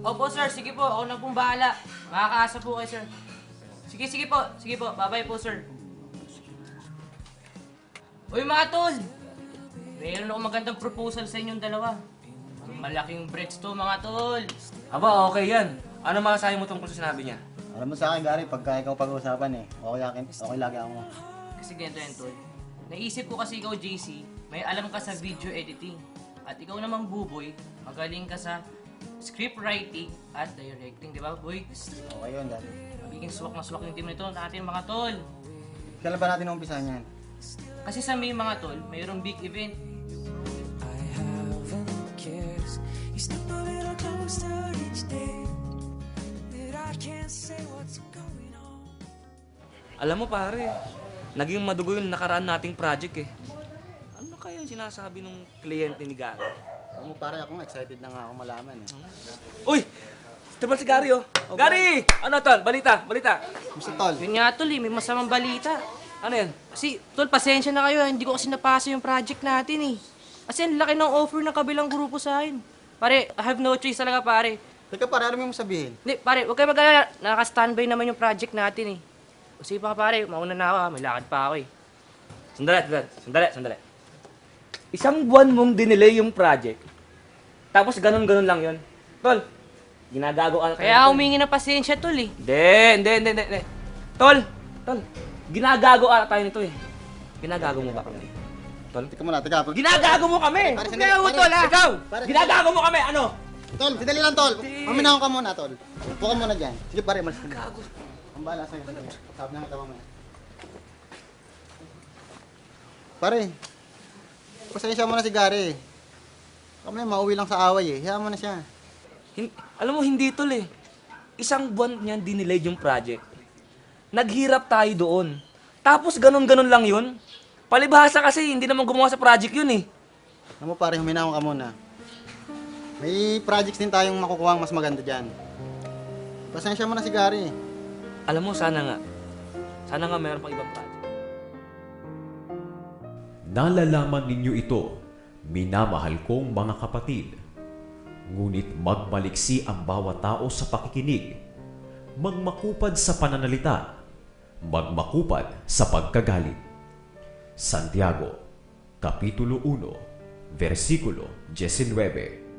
Opo sir, sige po, ako na pong bahala. Makakaasa po kayo sir. Sige po, bye-bye po sir. Uy mga tol! Mayroon akong magandang proposal sa inyong dalawa. Malaking breaks to mga tol. Aba, okay yan. Ano masasabi mo tungkol sa sinabi niya? Alam mo sa akin, Gary, pagka ikaw pag-uusapan okay lagi ako. Kasi ganito yan tol. Naisip ko kasi ikaw JC, may alam ka sa video editing. At ikaw namang Buboy, magaling ka sa script writing at directing, di ba boy? Okay yun, Gary. Magiging swak na swak yung team nito natin mga tol. Kailan ba natin umpisahan yan? Kasi sa May mga tol, mayroong big event. I haven't cares. You step a little closer each day. That I can't say what's going on. Alam mo pare, naging madugo yung nakaraan nating project eh. Ano kaya yung sinasabi ng kliyente ni Gary? Alam mo, pare, ako excited na nga ako malaman. Uy! Tibal si Gary oh! Gary! Ano tol? Balita! Mr. Tol, Yun nga tol, may masamang balita. Ano yan? Kasi, tol, pasensya na kayo, hindi ko kasi napasa yung project natin eh. Kasi ang laki ng offer ng kabilang grupo sa akin. Pare, I have no choice talaga pare. teka pare, ano mo sabihin? Hindi, pare, huwag kayo mag-alala. Naka-standby naman yung project natin eh. Kasi pa pare, mauna na ako ha, may lakad pa ako eh. Sandali. Isang buwan mong dinelay yung project. Tapos ganun-ganun lang yon. Tol, ginagago ka. Kaya humingi ng pasensya tol eh. Hindi. Tol, ginagago ata tayo nito eh. Ginagago mo ba kami? Tol? Teka muna, teka. Ginagago mo kami! Pare, Huwag sandali, na ako, pare. tol ha! Ikaw! Pare, Ginagago mo kami! Ano? Tol, sandali lang, Tol. Maminaw ka muna, Tol. Upo ka muna dyan. Sige, pare, malis ka na. Ang bahala sa'yo. Sabi na kita mamaya. Pare, pasensya mo na si Gary. Kami mauwi lang sa away eh. Hayaan mo na siya. Alam mo, hindi tol eh. Isang buwan niyan dinelay yung project. Naghirap tayo doon. Tapos ganun-ganun lang yun. Palibhasa kasi hindi naman gumawa sa project yun eh. Alam mo, pare, huminahon ka muna. May projects din tayong makukuha mas maganda dyan. Pasensya mo na si Gary. Alam mo, sana nga meron pang ibang project. Nalalaman ninyo ito, minamahal kong mga kapatid. Ngunit magmaliksi ang bawat tao sa pakikinig, magmakupad sa pananalita, magmakupad sa pagkagalit. Santiago, Kapitulo 1, versikulo 19.